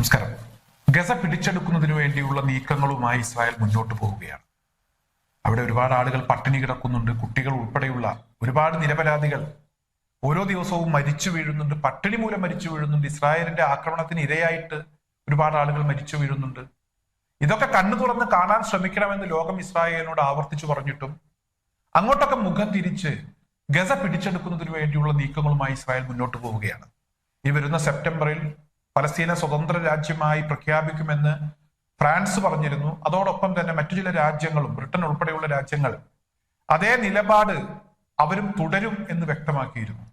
നമസ്കാരം. ഗസ പിടിച്ചെടുക്കുന്നതിനു വേണ്ടിയുള്ള നീക്കങ്ങളുമായി ഇസ്രായേൽ മുന്നോട്ട് പോവുകയാണ്. അവിടെ ഒരുപാട് ആളുകൾ പട്ടിണി കിടക്കുന്നുണ്ട്. കുട്ടികൾ ഉൾപ്പെടെയുള്ള ഒരുപാട് നിരപരാധികൾ ഓരോ ദിവസവും മരിച്ചു വീഴുന്നുണ്ട്. പട്ടിണി മൂലം മരിച്ചു വീഴുന്നുണ്ട്. ഇസ്രായേലിന്റെ ആക്രമണത്തിന് ഇരയായിട്ട് ഒരുപാട് ആളുകൾ മരിച്ചു വീഴുന്നുണ്ട്. ഇതൊക്കെ കണ്ണു തുറന്ന് കാണാൻ ശ്രമിക്കണമെന്ന് ലോകം ഇസ്രായേലിനോട് ആവർത്തിച്ചു പറഞ്ഞിട്ടും അങ്ങോട്ടൊക്കെ മുഖം തിരിച്ച് ഗസ പിടിച്ചെടുക്കുന്നതിന് വേണ്ടിയുള്ള നീക്കങ്ങളുമായി ഇസ്രായേൽ മുന്നോട്ട് പോവുകയാണ്. ഈ വരുന്ന സെപ്റ്റംബറിൽ പലസ്തീനെ സ്വതന്ത്ര രാജ്യമായി പ്രഖ്യാപിക്കുമെന്ന് ഫ്രാൻസ് പറഞ്ഞിരുന്നു. അതോടൊപ്പം തന്നെ മറ്റു ചില രാജ്യങ്ങളും, ബ്രിട്ടൻ ഉൾപ്പെടെയുള്ള രാജ്യങ്ങൾ അതേ നിലപാട് അവരും തുടരും എന്ന് വ്യക്തമാക്കിയിരുന്നു.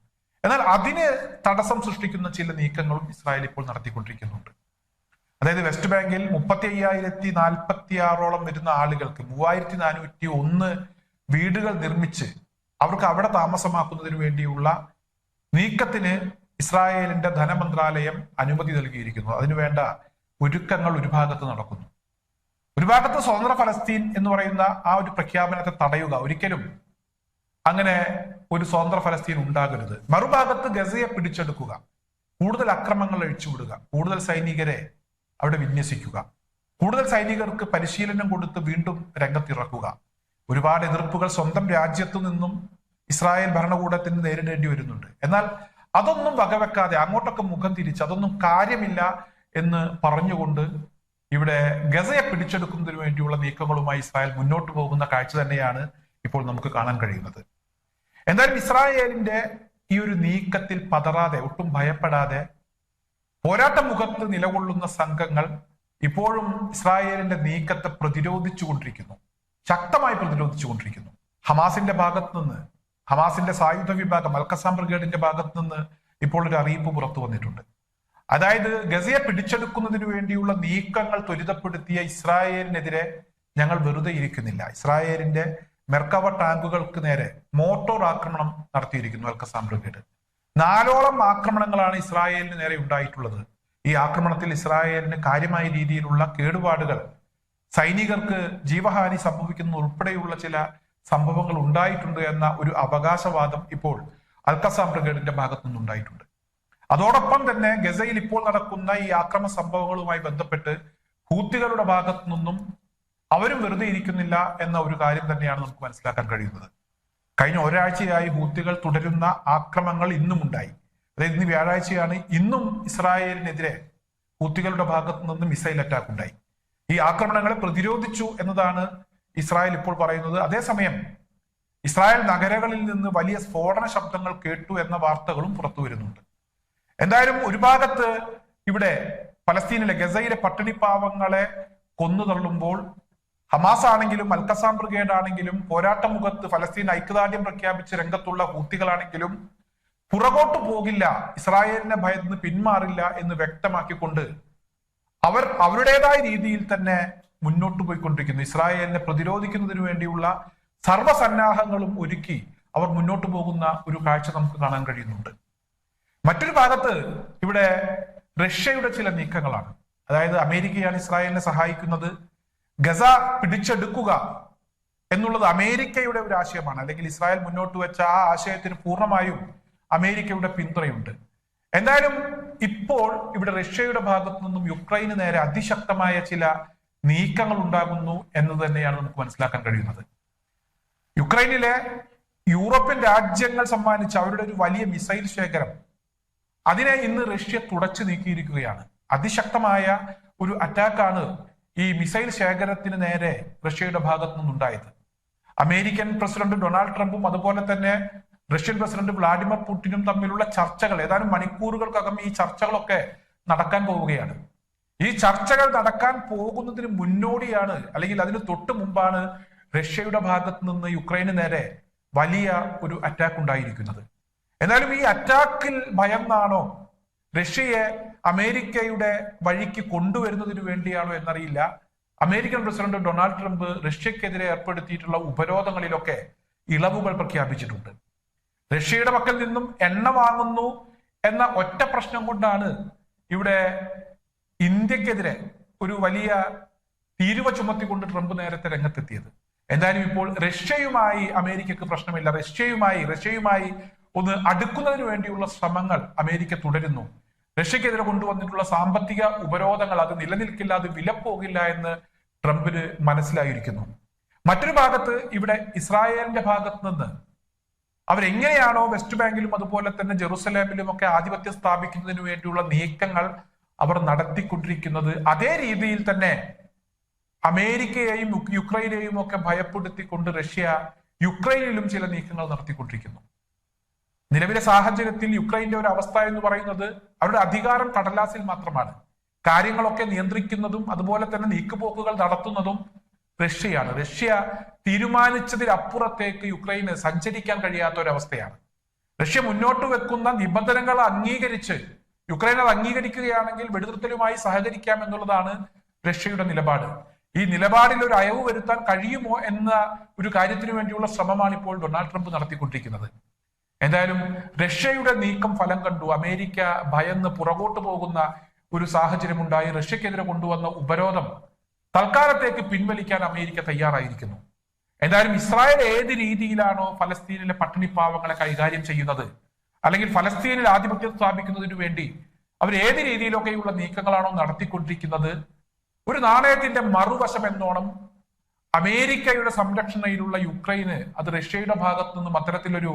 എന്നാൽ അതിന് തടസ്സം സൃഷ്ടിക്കുന്ന ചില നീക്കങ്ങളും ഇസ്രായേൽ ഇപ്പോൾ നടത്തിക്കൊണ്ടിരിക്കുന്നുണ്ട്. അതായത് വെസ്റ്റ് ബാങ്കിൽ 35,046 വരുന്ന ആളുകൾക്ക് 3,401 വീടുകൾ നിർമ്മിച്ച് അവർക്ക് അവിടെ താമസമാക്കുന്നതിന് വേണ്ടിയുള്ള നീക്കത്തിന് ഇസ്രായേലിന്റെ ധനമന്ത്രാലയം അനുമതി നൽകിയിരിക്കുന്നു. അതിനുവേണ്ട ഒരുക്കങ്ങൾ ഒരു ഭാഗത്ത് നടക്കുന്നു. ഒരു ഭാഗത്ത് സ്വതന്ത്ര ഫലസ്തീൻ എന്ന് പറയുന്ന ആ ഒരു പ്രഖ്യാപനത്തെ തടയുക, ഒരിക്കലും അങ്ങനെ ഒരു സ്വതന്ത്ര ഫലസ്തീൻ ഉണ്ടാകരുത്. മറുഭാഗത്ത് ഗസയെ പിടിച്ചെടുക്കുക, കൂടുതൽ അക്രമങ്ങൾ അഴിച്ചുവിടുക, കൂടുതൽ സൈനികരെ അവിടെ വിന്യസിക്കുക, കൂടുതൽ സൈനികർക്ക് പരിശീലനം കൊടുത്ത് വീണ്ടും രംഗത്തിറക്കുക. ഒരുപാട് എതിർപ്പുകൾ സ്വന്തം രാജ്യത്തു നിന്നും ഇസ്രായേൽ ഭരണകൂടത്തിന് നേരിടേണ്ടി വരുന്നുണ്ട്. എന്നാൽ അതൊന്നും വകവെക്കാതെ അങ്ങോട്ടൊക്കെ മുഖം തിരിച്ച് അതൊന്നും കാര്യമില്ല എന്ന് പറഞ്ഞുകൊണ്ട് ഇവിടെ ഗസയെ പിടിച്ചെടുക്കുന്നതിന് വേണ്ടിയുള്ള നീക്കങ്ങളുമായി ഇസ്രായേൽ മുന്നോട്ട് പോകുന്ന കാഴ്ച തന്നെയാണ് ഇപ്പോൾ നമുക്ക് കാണാൻ കഴിയുന്നത്. എന്തായാലും ഇസ്രായേലിന്റെ ഈ ഒരു നീക്കത്തിൽ പതറാതെ, ഒട്ടും ഭയപ്പെടാതെ പോരാട്ട മുഖത്ത് നിലകൊള്ളുന്ന സംഘങ്ങൾ ഇപ്പോഴും ഇസ്രായേലിന്റെ നീക്കത്തെ പ്രതിരോധിച്ചുകൊണ്ടിരിക്കുന്നു, ശക്തമായി പ്രതിരോധിച്ചുകൊണ്ടിരിക്കുന്നു. ഹമാസിന്റെ ഭാഗത്ത് നിന്ന്, ഹമാസിന്റെ സായുധ വിഭാഗം അൽഖസാം ബ്രിഗേഡിന്റെ ഭാഗത്ത് നിന്ന് ഇപ്പോൾ ഒരു അറിയിപ്പ് പുറത്തു വന്നിട്ടുണ്ട്. അതായത് ഗസയെ പിടിച്ചെടുക്കുന്നതിന് വേണ്ടിയുള്ള നീക്കങ്ങൾ ത്വരിതപ്പെടുത്തിയ ഇസ്രായേലിനെതിരെ ഞങ്ങൾ വെറുതെ ഇരിക്കുന്നില്ല. ഇസ്രായേലിന്റെ മെർക്കവ ടാങ്കുകൾക്ക് നേരെ മോട്ടോർ ആക്രമണം നടത്തിയിരിക്കുന്നു അൽഖസാം ബ്രിഗേഡ്. 4 ആക്രമണങ്ങളാണ് ഇസ്രായേലിന് നേരെ ഉണ്ടായിട്ടുള്ളത്. ഈ ആക്രമണത്തിൽ ഇസ്രായേലിന് കാര്യമായ രീതിയിലുള്ള കേടുപാടുകൾ, സൈനികർക്ക് ജീവഹാനി സംഭവിക്കുന്ന ഉൾപ്പെടെയുള്ള ചില സംഭവങ്ങൾ ഉണ്ടായിട്ടുണ്ട് എന്ന ഒരു അവകാശവാദം ഇപ്പോൾ അൽഖസാം ബ്രിഗേഡിന്റെ ഭാഗത്തു നിന്നുണ്ടായിട്ടുണ്ട്. അതോടൊപ്പം തന്നെ ഗസയിൽ ഇപ്പോൾ നടക്കുന്ന ഈ ആക്രമ സംഭവങ്ങളുമായി ബന്ധപ്പെട്ട് ഹൂത്തികളുടെ ഭാഗത്തു നിന്നും അവരും വെറുതെ ഇരിക്കുന്നില്ല എന്ന ഒരു കാര്യം തന്നെയാണ് നമുക്ക് മനസ്സിലാക്കാൻ കഴിയുന്നത്. കഴിഞ്ഞ ഒരാഴ്ചയായി ഹൂത്തികൾ തുടരുന്ന ആക്രമണങ്ങൾ ഇന്നും ഉണ്ടായി. അതായത് ഇന്ന് വ്യാഴാഴ്ചയാണ്. ഇന്നും ഇസ്രായേലിനെതിരെ ഹൂത്തികളുടെ ഭാഗത്തു നിന്ന് മിസൈൽ അറ്റാക്ക് ഉണ്ടായി. ഈ ആക്രമണങ്ങളെ പ്രതിരോധിച്ചു എന്നതാണ് ഇസ്രായേൽ ഇപ്പോൾ പറയുന്നത്. അതേസമയം ഇസ്രായേൽ നഗരങ്ങളിൽ നിന്ന് വലിയ സ്ഫോടന ശബ്ദങ്ങൾ കേട്ടു എന്ന വാർത്തകളും പുറത്തു വരുന്നുണ്ട്. എന്തായാലും ഒരു ഭാഗത്ത് ഇവിടെ പലസ്തീനിലെ ഗസയിലെ പട്ടിണിപ്പാവങ്ങളെ കൊന്നു തള്ളുമ്പോൾ ഹമാസ് ആണെങ്കിലും അൽഖസാം ബ്രിഗേഡ് ആണെങ്കിലും പോരാട്ട മുഖത്ത് ഫലസ്തീൻ ഐക്യദാർഢ്യം പ്രഖ്യാപിച്ച് രംഗത്തുള്ള ഹൂത്തികളാണെങ്കിലും പുറകോട്ട് പോകില്ല, ഇസ്രായേലിനെ ഭയന്ന് പിന്മാറില്ല എന്ന് വ്യക്തമാക്കിക്കൊണ്ട് അവർ അവരുടേതായ രീതിയിൽ തന്നെ മുന്നോട്ട് പോയിക്കൊണ്ടിരിക്കുന്നു. ഇസ്രായേലിനെ പ്രതിരോധിക്കുന്നതിന് വേണ്ടിയുള്ള സർവ്വസന്നാഹങ്ങളും ഒരുക്കി അവർ മുന്നോട്ട് പോകുന്ന ഒരു കാഴ്ച നമുക്ക് കാണാൻ കഴിയുന്നുണ്ട്. മറ്റൊരു ഭാഗത്ത് ഇവിടെ റഷ്യയുടെ ചില നീക്കങ്ങളാണ്. അതായത് അമേരിക്കയാണ് ഇസ്രായേലിനെ സഹായിക്കുന്നത്. ഗസ പിടിച്ചെടുക്കുക എന്നുള്ളത് അമേരിക്കയുടെ ഒരു ആശയമാണ്. അല്ലെങ്കിൽ ഇസ്രായേൽ മുന്നോട്ട് വെച്ച ആ ആശയത്തിന് പൂർണ്ണമായും അമേരിക്കയുടെ പിന്തുണയുണ്ട്. എന്തായാലും ഇപ്പോൾ ഇവിടെ റഷ്യയുടെ ഭാഗത്തു നിന്നും യുക്രൈന് നേരെ അതിശക്തമായ ചില നീക്കങ്ങൾ ഉണ്ടാകുന്നു എന്ന് തന്നെയാണ് നമുക്ക് മനസ്സിലാക്കാൻ കഴിയുന്നത്. യുക്രൈനിലെ യൂറോപ്യൻ രാജ്യങ്ങൾ സമ്മാനിച്ച അവരുടെ ഒരു വലിയ മിസൈൽ ശേഖരം, അതിനെ ഇന്ന് റഷ്യ തുടച്ചു നീക്കിയിരിക്കുകയാണ്. അതിശക്തമായ ഒരു അറ്റാക്കാണ് ഈ മിസൈൽ ശേഖരത്തിന് നേരെ റഷ്യയുടെ ഭാഗത്തു നിന്നുണ്ടായത്. അമേരിക്കൻ പ്രസിഡന്റ് ഡൊണാൾഡ് ട്രംപും അതുപോലെ തന്നെ റഷ്യൻ പ്രസിഡന്റ് വ്ളാഡിമിർ പുടിനും തമ്മിലുള്ള ചർച്ചകൾ ഏതാനും മണിക്കൂറുകൾക്കകം ഈ ചർച്ചകളൊക്കെ നടക്കാൻ പോവുകയാണ്. ഈ ചർച്ചകൾ നടക്കാൻ പോകുന്നതിന് മുന്നോടിയാണ്, അല്ലെങ്കിൽ അതിന് തൊട്ട് മുമ്പാണ് റഷ്യയുടെ ഭാഗത്ത് നിന്ന് യുക്രൈന് നേരെ വലിയ ഒരു അറ്റാക്ക് ഉണ്ടായിരിക്കുന്നത്. എന്നാലും ഈ അറ്റാക്കിൽ ഭയന്നാണോ, റഷ്യയെ അമേരിക്കയുടെ വഴിക്ക് കൊണ്ടുവരുന്നതിന് വേണ്ടിയാണോ എന്നറിയില്ല, അമേരിക്കൻ പ്രസിഡന്റ് ഡൊണാൾഡ് ട്രംപ് റഷ്യക്കെതിരെ ഏർപ്പെടുത്തിയിട്ടുള്ള ഉപരോധങ്ങളിലൊക്കെ ഇളവുകൾ പ്രഖ്യാപിച്ചിട്ടുണ്ട്. റഷ്യയുടെ പക്കൽ നിന്നും എണ്ണ വാങ്ങുന്നു എന്ന ഒറ്റ പ്രശ്നം കൊണ്ടാണ് ഇവിടെ ഇന്ത്യക്കെതിരെ ഒരു വലിയ തീരുവ ചുമത്തിക്കൊണ്ട് ട്രംപ് നേരത്തെ രംഗത്തെത്തിയത്. എന്തായാലും ഇപ്പോൾ റഷ്യയുമായി അമേരിക്കക്ക് പ്രശ്നമില്ല. റഷ്യയുമായി ഒന്ന് അടുക്കുന്നതിന് വേണ്ടിയുള്ള ശ്രമങ്ങൾ അമേരിക്ക തുടരുന്നു. റഷ്യക്കെതിരെ കൊണ്ടുവന്നിട്ടുള്ള സാമ്പത്തിക ഉപരോധങ്ങൾ അത് നിലനിൽക്കില്ല, അത് വിലപ്പോകില്ല എന്ന് ട്രംപിന് മനസ്സിലായിരിക്കുന്നു. മറ്റൊരു ഭാഗത്ത് ഇവിടെ ഇസ്രായേലിന്റെ ഭാഗത്ത് നിന്ന് അവരെങ്ങനെയാണോ വെസ്റ്റ് ബാങ്കിലും അതുപോലെ തന്നെ ജെറുസലേമിലും ഒക്കെ ആധിപത്യം സ്ഥാപിക്കുന്നതിന് വേണ്ടിയുള്ള നീക്കങ്ങൾ അവർ നടത്തിക്കൊണ്ടിരിക്കുന്നത്, അതേ രീതിയിൽ തന്നെ അമേരിക്കയെയും യുക്രൈനെയും ഒക്കെ ഭയപ്പെടുത്തിക്കൊണ്ട് റഷ്യ യുക്രൈനിലും ചില നീക്കങ്ങൾ നടത്തിക്കൊണ്ടിരിക്കുന്നു. നിലവിലെ സാഹചര്യത്തിൽ യുക്രൈന്റെ ഒരു അവസ്ഥ എന്ന് പറയുന്നത് അവരുടെ അധികാരം കടലാസിൽ മാത്രമാണ്. കാര്യങ്ങളൊക്കെ നിയന്ത്രിക്കുന്നതും അതുപോലെ തന്നെ നീക്കുപോക്കുകൾ നടത്തുന്നതും റഷ്യയാണ്. റഷ്യ തീരുമാനിച്ചതിനപ്പുറത്തേക്ക് യുക്രൈന് സഞ്ചരിക്കാൻ കഴിയാത്ത ഒരവസ്ഥയാണ്. റഷ്യ മുന്നോട്ട് വെക്കുന്ന നിബന്ധനകൾ അംഗീകരിച്ച് യുക്രൈൻ അത് അംഗീകരിക്കുകയാണെങ്കിൽ വെടിനിർത്തലുമായി സഹകരിക്കാം എന്നുള്ളതാണ് റഷ്യയുടെ നിലപാട്. ഈ നിലപാടിൽ ഒരു അയവ് വരുത്താൻ കഴിയുമോ എന്ന ഒരു കാര്യത്തിനു വേണ്ടിയുള്ള ശ്രമമാണ് ഇപ്പോൾ ഡൊണാൾഡ് ട്രംപ് നടത്തിക്കൊണ്ടിരിക്കുന്നത്. എന്തായാലും റഷ്യയുടെ നീക്കം ഫലം കണ്ടു. അമേരിക്ക ഭയന്ന് പുറകോട്ട് പോകുന്ന ഒരു സാഹചര്യമുണ്ടായി. റഷ്യക്കെതിരെ കൊണ്ടുവന്ന ഉപരോധം തൽക്കാലത്തേക്ക് പിൻവലിക്കാൻ അമേരിക്ക തയ്യാറായിരിക്കുന്നു. എന്തായാലും ഇസ്രായേൽ ഏത് രീതിയിലാണോ ഫലസ്തീനിലെ പട്ടിണിപ്പാവങ്ങളെ കൈകാര്യം ചെയ്യുന്നത്, അല്ലെങ്കിൽ ഫലസ്തീനിൽ ആധിപത്യം സ്ഥാപിക്കുന്നതിന് വേണ്ടി അവർ ഏത് രീതിയിലൊക്കെയുള്ള നീക്കങ്ങളാണോ നടത്തിക്കൊണ്ടിരിക്കുന്നത്, ഒരു നാണയത്തിന്റെ മറുവശം എന്നോണം അമേരിക്കയുടെ സംരക്ഷണയിലുള്ള യുക്രൈന് അത് റഷ്യയുടെ ഭാഗത്തു നിന്നും അത്തരത്തിലൊരു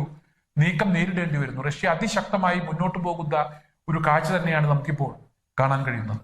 നീക്കം നേരിടേണ്ടി വരുന്നു. റഷ്യ അതിശക്തമായി മുന്നോട്ട് പോകുന്ന ഒരു കാഴ്ച തന്നെയാണ് നമുക്കിപ്പോൾ കാണാൻ കഴിയുന്നത്.